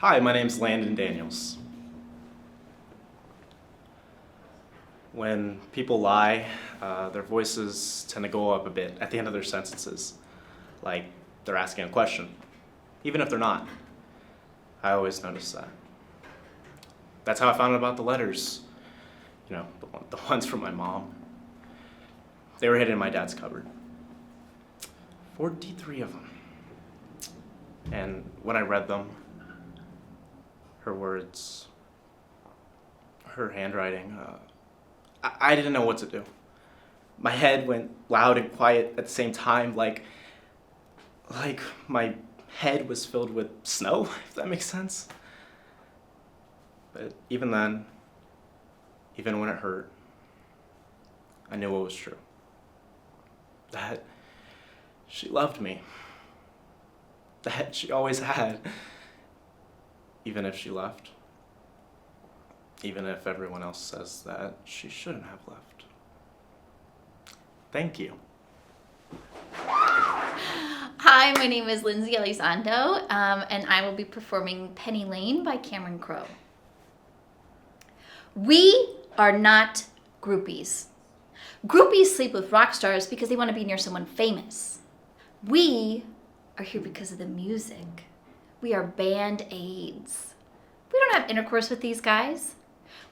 Hi, my name's Landon Daniels. When people lie, their voices tend to go up a bit at the end of their sentences, like they're asking a question, even if they're not. I always notice that. That's how I found out about the letters, the ones from my mom. They were hidden in my dad's cupboard. 43 of them. And when I read them, her words, her handwriting, I didn't know what to do. My head went loud and quiet at the same time, like my head was filled with snow, if that makes sense. But even then, even when it hurt, I knew it was true. That she loved me. That she always had. Even if she left. Even if everyone else says that she shouldn't have left. Thank you. Hi, my name is Lindsay Elizondo, and I will be performing Penny Lane by Cameron Crowe. We are not groupies. Groupies sleep with rock stars because they want to be near someone famous. We are here because of the music. We are band-aids. We don't have intercourse with these guys.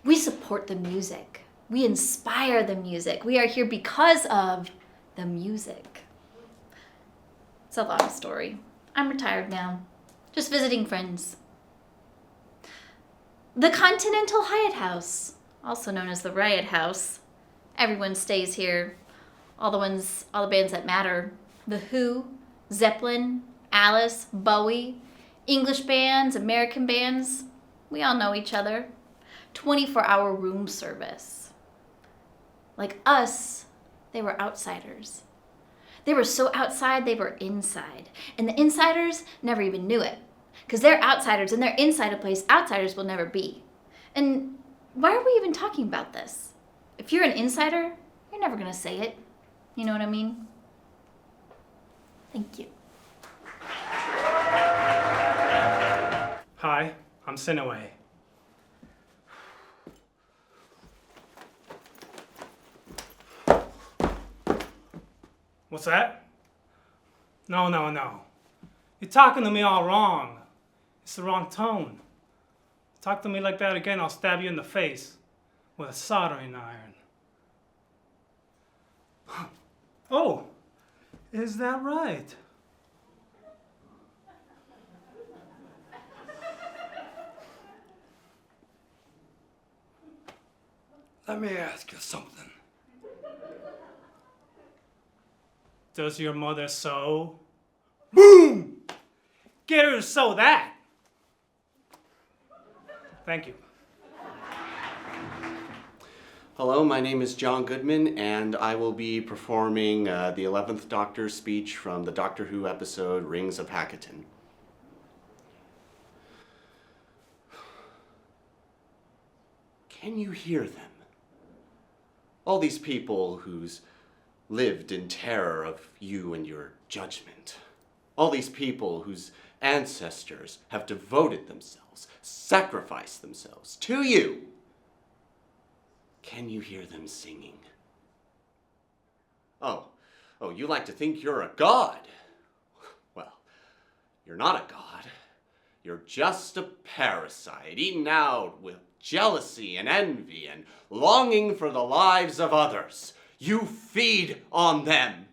We support the music. We inspire the music. We are here because of the music. It's a long story. I'm retired now. Just visiting friends. The Continental Hyatt House, also known as the Riot House. Everyone stays here. All the bands that matter. The Who, Zeppelin, Alice, Bowie, English bands, American bands. We all know each other. 24-hour room service. Like us, they were outsiders. They were so outside, they were inside. And the insiders never even knew it. Because they're outsiders and they're inside a place outsiders will never be. And why are we even talking about this? If you're an insider, you're never going to say it. You know what I mean? Thank you. Hi, I'm Sinuhe. What's that? No. You're talking to me all wrong. It's the wrong tone. Talk to me like that again, I'll stab you in the face with a soldering iron. Oh, is that right? Let me ask you something. Does your mother sew? Boom! Get her to sew that! Thank you. Hello, my name is John Goodman, and I will be performing the 11th Doctor's speech from the Doctor Who episode Rings of Hackaton. Can you hear them? All these people who's lived in terror of you and your judgment. All these people whose ancestors have devoted themselves, sacrificed themselves to you. Can you hear them singing? Oh, you like to think you're a god. Well, you're not a god. You're just a parasite, eaten out with jealousy and envy and longing for the lives of others. You feed on them,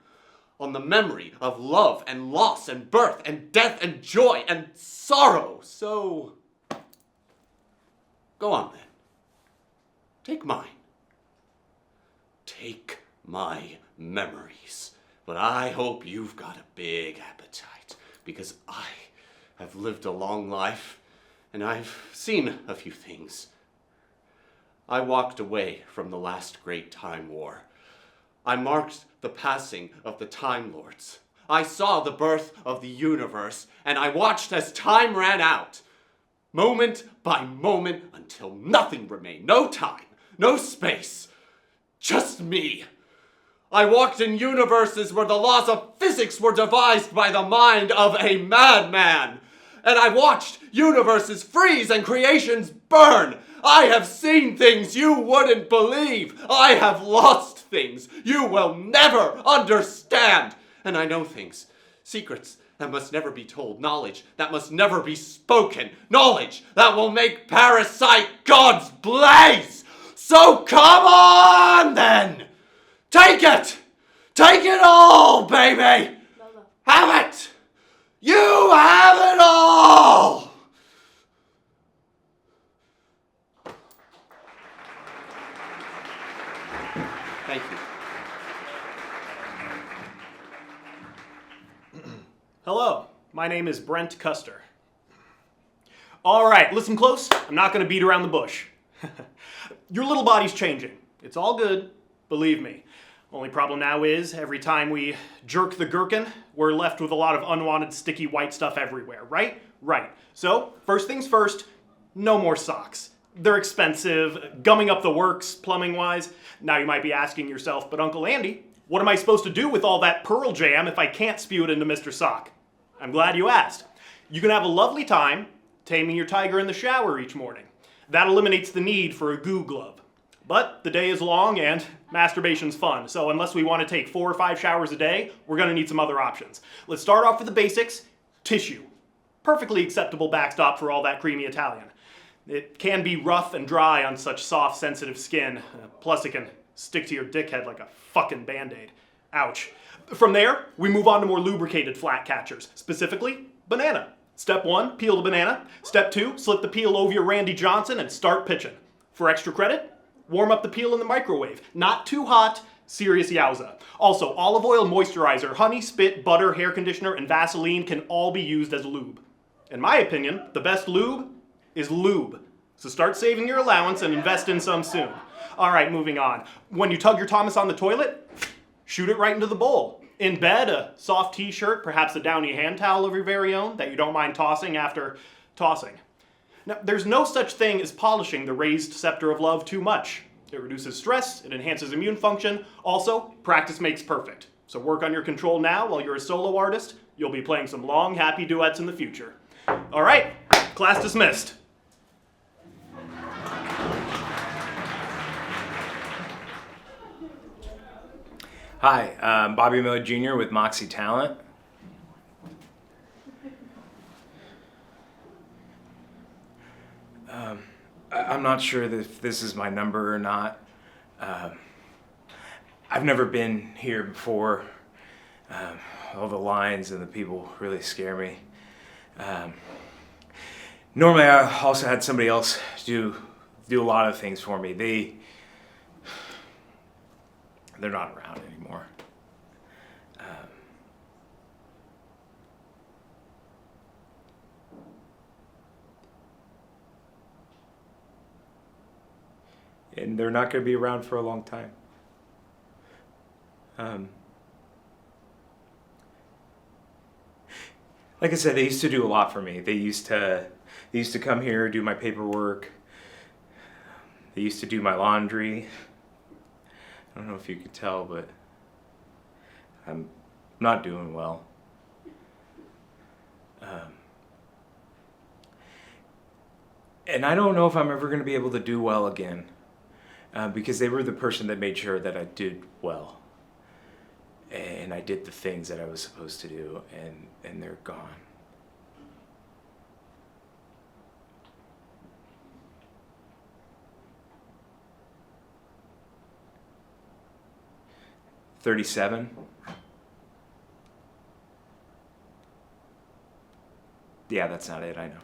on the memory of love and loss and birth and death and joy and sorrow. So, go on then. Take mine. Take my memories. But I hope you've got a big appetite, because I have lived a long life and I've seen a few things. I walked away from the last great Time War. I marked the passing of the Time Lords. I saw the birth of the universe, and I watched as time ran out, moment by moment, until nothing remained. No time, no space, just me. I walked in universes where the laws of physics were devised by the mind of a madman. And I watched Universes freeze and creations burn. I have seen things you wouldn't believe. I have lost things you will never understand. And I know things, secrets that must never be told, knowledge that must never be spoken, knowledge that will make parasite gods blaze. So come on then! Take it! Take it all, baby! Have it! You have it all! Thank you. Hello, my name is Brent Custer. All right, listen close. I'm not going to beat around the bush. Your little body's changing. It's all good, believe me. Only problem now is, every time we jerk the gherkin, we're left with a lot of unwanted sticky white stuff everywhere, right? Right. So, first things first, no more socks. They're expensive, gumming up the works, plumbing-wise. Now you might be asking yourself, but Uncle Andy, what am I supposed to do with all that pearl jam if I can't spew it into Mr. Sock? I'm glad you asked. You can have a lovely time taming your tiger in the shower each morning. That eliminates the need for a goo glove. But the day is long and masturbation's fun, so unless we want to take 4 or 5 showers a day, we're going to need some other options. Let's start off with the basics. Tissue. Perfectly acceptable backstop for all that creamy Italian. It can be rough and dry on such soft, sensitive skin. Plus it can stick to your dickhead like a fucking Band-Aid. Ouch. From there, we move on to more lubricated flat catchers, specifically banana. Step 1, peel the banana. Step 2, slip the peel over your Randy Johnson and start pitching. For extra credit, warm up the peel in the microwave. Not too hot, serious yowza. Also, olive oil moisturizer, honey, spit, butter, hair conditioner, and Vaseline can all be used as lube. In my opinion, the best lube is lube. So start saving your allowance and invest in some soon. All right, moving on. When you tug your Thomas on the toilet, shoot it right into the bowl. In bed, a soft t-shirt, perhaps a downy hand towel of your very own that you don't mind tossing after tossing. Now, there's no such thing as polishing the raised scepter of love too much. It reduces stress, it enhances immune function. Also, practice makes perfect. So work on your control now while you're a solo artist. You'll be playing some long, happy duets in the future. All right, class dismissed. Hi, I'm Bobby Miller Jr. with Moxie Talent. I'm not sure if this is my number or not. I've never been here before. All the lines and the people really scare me. Normally I also had somebody else do a lot of things for me. They're not around anymore. And they're not going to be around for a long time. Like I said, they used to do a lot for me. They used to come here, do my paperwork. They used to do my laundry. I don't know if you could tell, but I'm not doing well. And I don't know if I'm ever going to be able to do well again, because they were the person that made sure that I did well. And I did the things that I was supposed to do, and they're gone. $37. Yeah, that's not it, I know.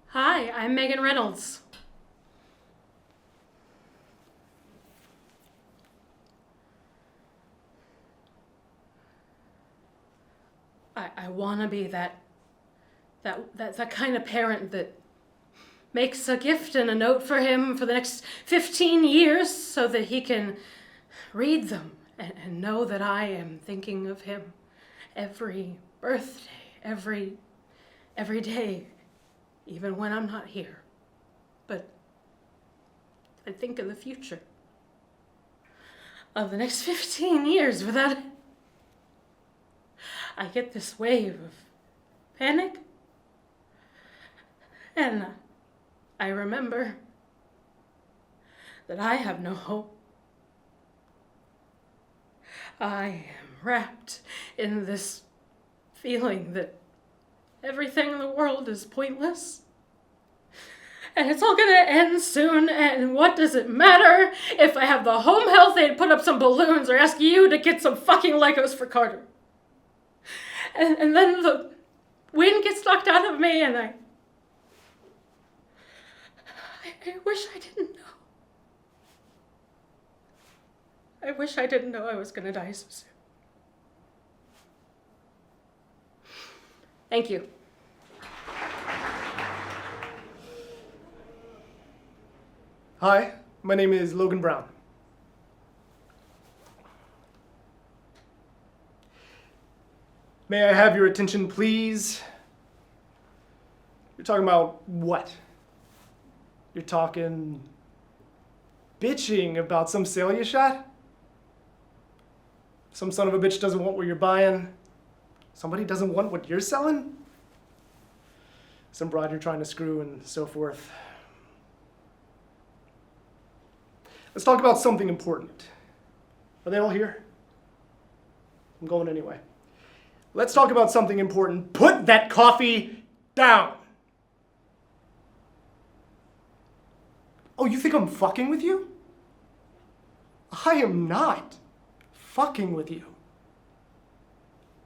Hi, I'm Megan Reynolds. I want to be that kind of parent that makes a gift and a note for him for the next 15 years so that he can read them and know that I am thinking of him every birthday, every day, even when I'm not here. But I think in the future, of the next 15 years without it. I get this wave of panic, and I remember that I have no hope. I am wrapped in this feeling that everything in the world is pointless. And it's all gonna end soon, and what does it matter if I have the home health aide put up some balloons or ask you to get some fucking Legos for Carter? And then the wind gets knocked out of me, and I wish I didn't know. I wish I didn't know I was gonna die so soon. Thank you. Hi, my name is Logan Brown. May I have your attention, please? You're talking about what? You're talking bitching about some sale you shot? Some son of a bitch doesn't want what you're buying. Somebody doesn't want what you're selling. Some broad you're trying to screw and so forth. Let's talk about something important. Are they all here? I'm going anyway. Let's talk about something important. Put that coffee down. Oh, you think I'm fucking with you? I am not fucking with you.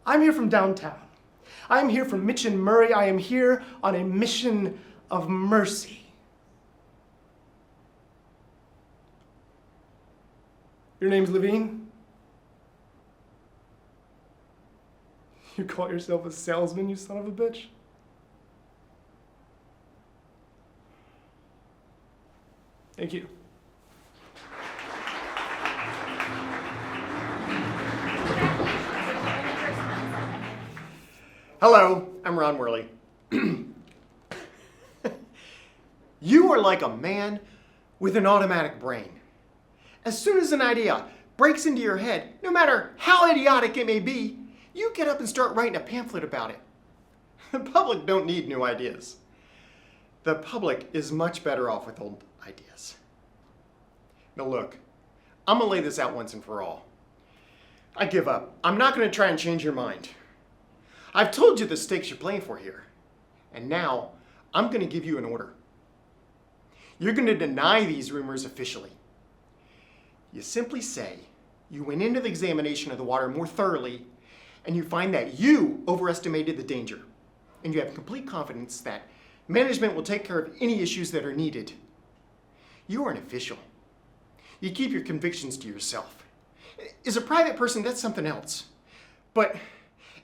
I'm here from downtown. I'm here from Mitch and Murray. I am here on a mission of mercy. Your name's Levine? You call yourself a salesman, you son of a bitch? Thank you. Hello, I'm Ron Worley. You are like a man with an automatic brain. As soon as an idea breaks into your head, no matter how idiotic it may be, you get up and start writing a pamphlet about it. The public don't need new ideas. The public is much better off with old ideas. Now look, I'm gonna lay this out once and for all. I give up. I'm not gonna try and change your mind. I've told you the stakes you're playing for here. And now, I'm gonna give you an order. You're gonna deny these rumors officially. You simply say you went into the examination of the water more thoroughly and you find that you overestimated the danger. And you have complete confidence that management will take care of any issues that are needed. You are an official. You keep your convictions to yourself. As a private person, that's something else. But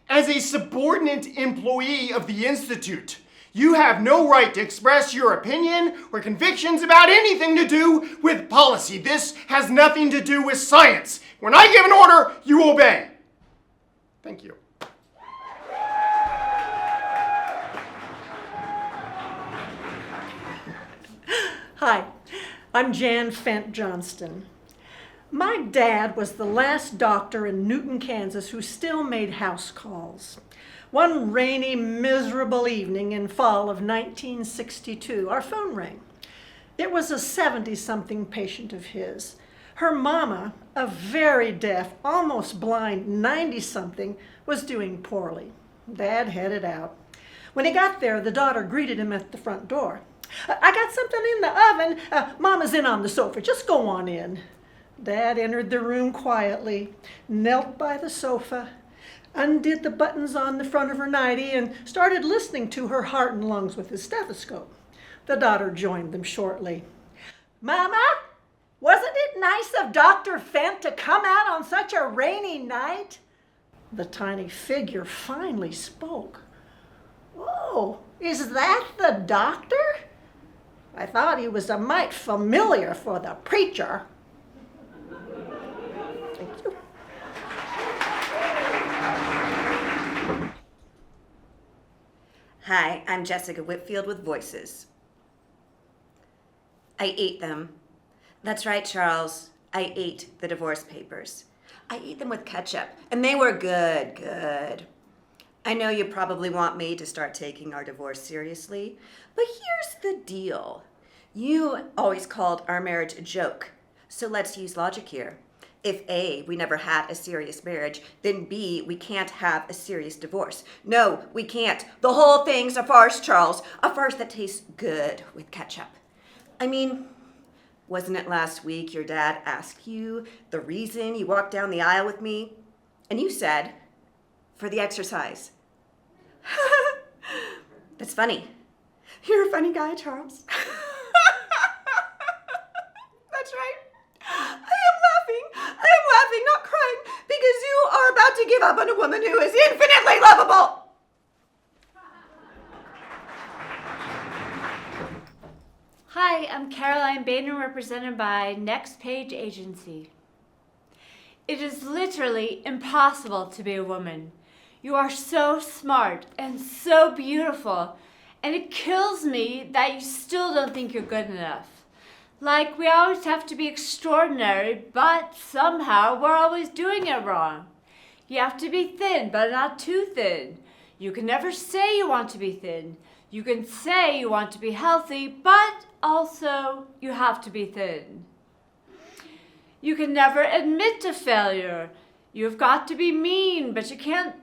as a subordinate employee of the Institute, you have no right to express your opinion or convictions about anything to do with policy. This has nothing to do with science. When I give an order, you obey. Thank you. Hi, I'm Jan Fent Johnson. My dad was the last doctor in Newton, Kansas who still made house calls. One rainy, miserable evening in fall of 1962, our phone rang. It was a 70-something patient of his. Her mama, a very deaf, almost blind 90-something, was doing poorly. Dad headed out. When he got there, the daughter greeted him at the front door. I got something in the oven. Mama's in on the sofa. Just go on in. Dad entered the room quietly, knelt by the sofa, undid the buttons on the front of her nightie, and started listening to her heart and lungs with his stethoscope. The daughter joined them shortly. Mama, wasn't it nice of Dr. Fent to come out on such a rainy night? The tiny figure finally spoke. Oh, is that the doctor? I thought he was a mite familiar for the preacher. Thank you. Hi, I'm Jessica Whitfield with Voices. I ate them. That's right, Charles. I ate the divorce papers. I ate them with ketchup, and they were good. I know you probably want me to start taking our divorce seriously, but here's the deal. You always called our marriage a joke, so let's use logic here. If A, we never had a serious marriage, then B, we can't have a serious divorce. No, we can't. The whole thing's a farce, Charles. A farce that tastes good with ketchup. I mean, wasn't it last week your dad asked you the reason you walked down the aisle with me? And you said, for the exercise. That's funny. You're a funny guy, Charles. That's right. I am laughing, not crying, because you are about to give up on a woman who is infinitely lovable. Hi, I'm Caroline Baehner, represented by Next Page Agency. It is literally impossible to be a woman. You are so smart and so beautiful, and it kills me that you still don't think you're good enough. Like, we always have to be extraordinary, but somehow we're always doing it wrong. You have to be thin, but not too thin. You can never say you want to be thin. You can say you want to be healthy, but also you have to be thin. You can never admit to failure. You've got to be mean, but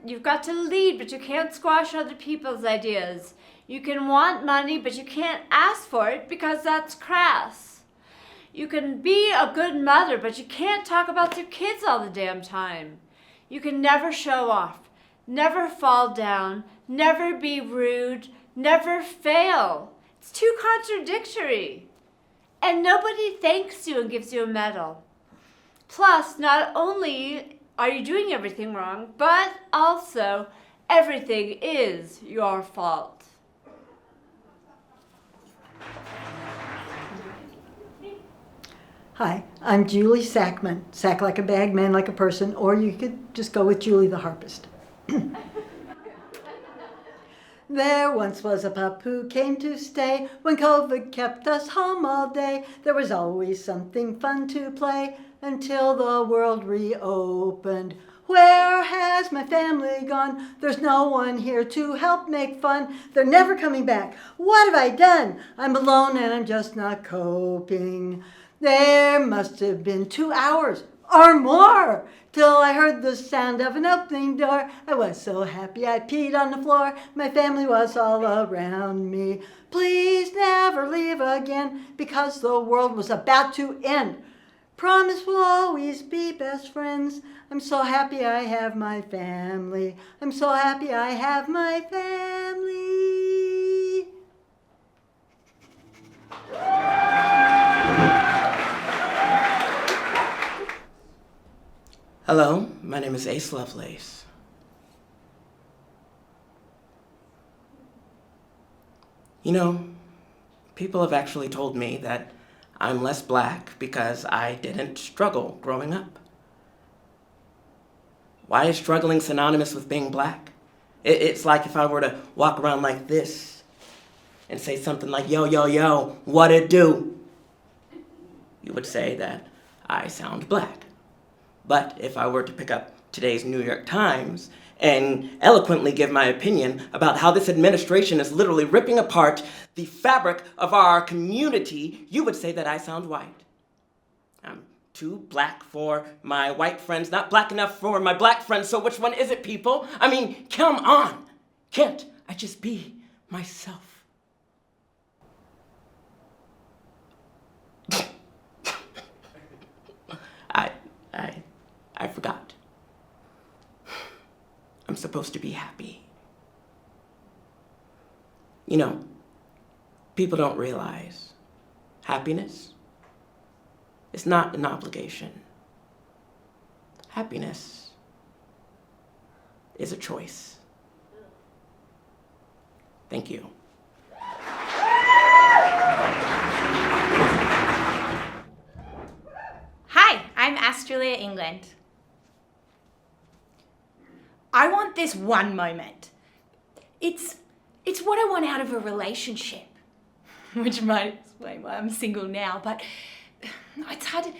you've got to lead, but you can't squash other people's ideas. You can want money, but you can't ask for it because that's crass. You can be a good mother, but you can't talk about your kids all the damn time. You can never show off, never fall down, never be rude, never fail. It's too contradictory. And nobody thanks you and gives you a medal. Plus, not only are you doing everything wrong, but also everything is your fault. Hi, I'm Juli Sackman. Sack like a bag, man like a person, or you could just go with Julie the harpist. There once was a pup who came to stay. When COVID kept us home all day, there was always something fun to play until the world reopened. Where has my family gone? There's no one here to help make fun. They're never coming back. What have I done? I'm alone and I'm just not coping. There must have been 2 hours or more till I heard the sound of an opening door. I was so happy I peed on the floor. My family was all around me. Please never leave again, because the world was about to end. Promise we'll always be best friends. I'm so happy I have my family. I'm so happy I have my family. Hello, my name is Ace Lovelace. You know, people have actually told me that I'm less black because I didn't struggle growing up. Why is struggling synonymous with being black? It's like if I were to walk around like this and say something like, yo, yo, yo, what it do? You would say that I sound black. But if I were to pick up today's New York Times and eloquently give my opinion about how this administration is literally ripping apart the fabric of our community, you would say that I sound white. I'm too black for my white friends, not black enough for my black friends, so which one is it, people? I mean, come on! Can't I just be myself? I forgot. I'm supposed to be happy. You know, people don't realize happiness is not an obligation. Happiness is a choice. Thank you. Hi, I'm Astra-Lia England. I want this one moment. It's what I want out of a relationship, which might explain why I'm single now, but it's hard to...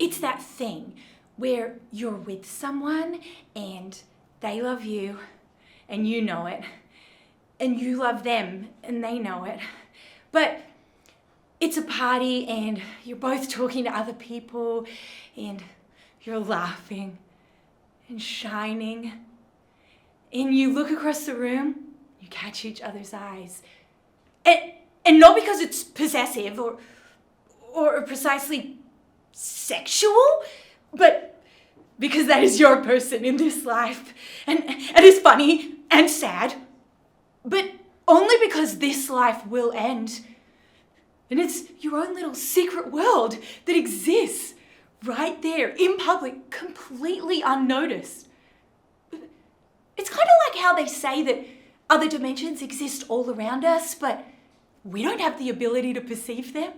It's that thing where you're with someone and they love you and you know it. And you love them and they know it. But it's a party and you're both talking to other people and you're laughing and shining. And you look across the room, you catch each other's eyes. And not because it's possessive or precisely sexual, but because that is your person in this life. And it's funny and sad, but only because this life will end. And it's your own little secret world that exists right there in public, completely unnoticed. It's kind of like how they say that other dimensions exist all around us, but we don't have the ability to perceive them.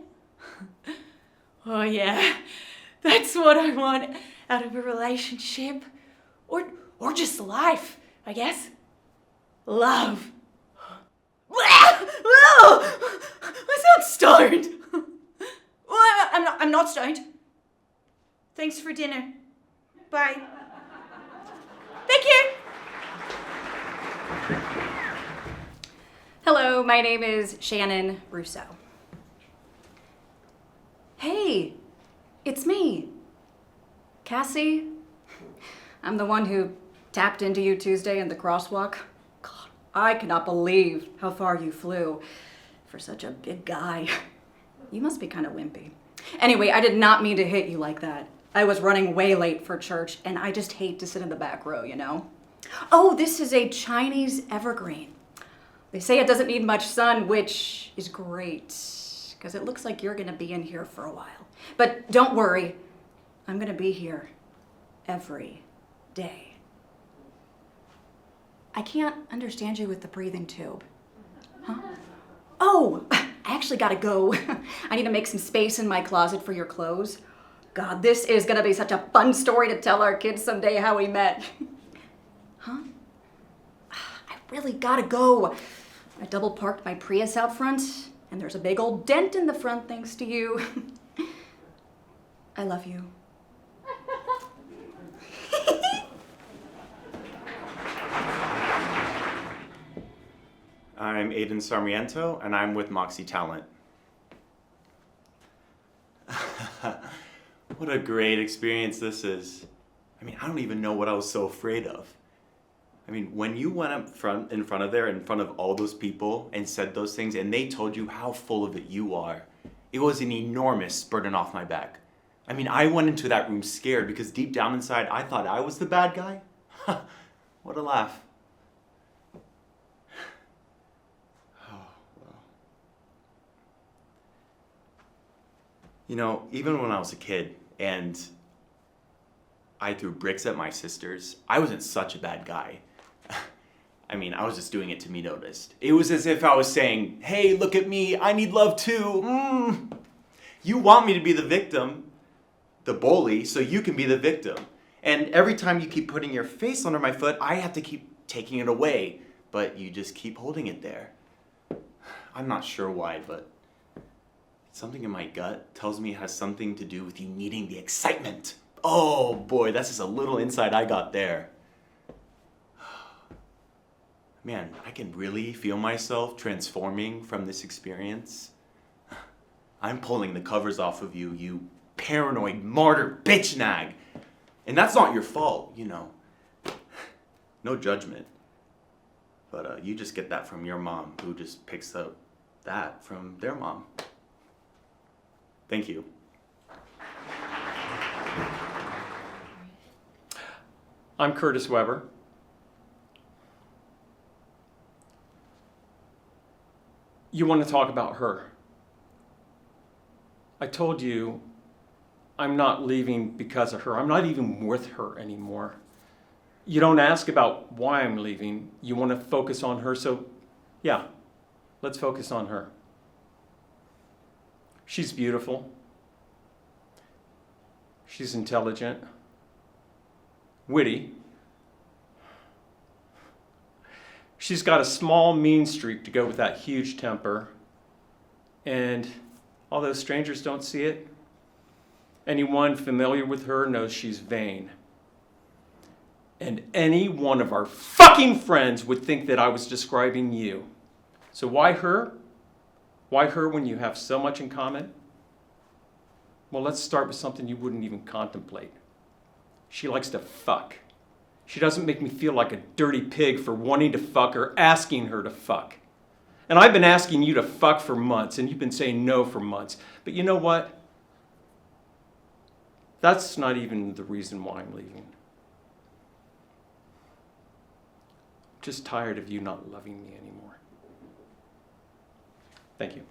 Oh yeah, that's what I want out of a relationship. Or just life, I guess. Love. I sound stoned. Well, I'm not stoned. Thanks for dinner. Bye. Thank you. Hello, my name is Shannon Rousseau. Hey, it's me. Cassie. I'm the one who tapped into you Tuesday in the crosswalk. God, I cannot believe how far you flew for such a big guy. You must be kind of wimpy. Anyway, I did not mean to hit you like that. I was running way late for church, and I just hate to sit in the back row, you know? Oh, this is a Chinese evergreen. They say it doesn't need much sun, which is great, because it looks like you're gonna be in here for a while. But don't worry, I'm gonna be here every day. I can't understand you with the breathing tube. Huh? Oh, I actually gotta go. I need to make some space in my closet for your clothes. God, this is gonna be such a fun story to tell our kids someday how we met. Huh? I really gotta go. I double parked my Prius out front, and there's a big old dent in the front thanks to you. I love you. I'm Aidan Sarmiento, and I'm with Moxie Talent. What a great experience this is. I mean, I don't even know what I was so afraid of. I mean, when you went up in front of all those people and said those things, and they told you how full of it you are, it was an enormous burden off my back. I mean, I went into that room scared because deep down inside, I thought I was the bad guy. What a laugh. Oh, well. You know, even when I was a kid and I threw bricks at my sisters, I wasn't such a bad guy. I mean, I was just doing it to be noticed. It was as if I was saying, hey, look at me, I need love too. You want me to be the victim, the bully, so you can be the victim. And every time you keep putting your face under my foot, I have to keep taking it away, but you just keep holding it there. I'm not sure why, but something in my gut tells me it has something to do with you needing the excitement. Oh boy, that's just a little insight I got there. Man, I can really feel myself transforming from this experience. I'm pulling the covers off of you, you paranoid martyr bitch nag. And that's not your fault, you know. No judgment. But you just get that from your mom, who just picks up that from their mom. Thank you. I'm Curtis Weber. You want to talk about her. I told you I'm not leaving because of her. I'm not even with her anymore. You don't ask about why I'm leaving. You want to focus on her, so yeah, let's focus on her. She's beautiful. She's intelligent. Witty. She's got a small mean streak to go with that huge temper. And although strangers don't see it, Anyone familiar with her knows she's vain. And any one of our fucking friends would think that I was describing you. So why her? Why her when you have so much in common? Well, let's start with something you wouldn't even contemplate. She likes to fuck. She doesn't make me feel like a dirty pig for wanting to fuck or asking her to fuck. And I've been asking you to fuck for months, and you've been saying no for months. But you know what? That's not even the reason why I'm leaving. I'm just tired of you not loving me anymore. Thank you.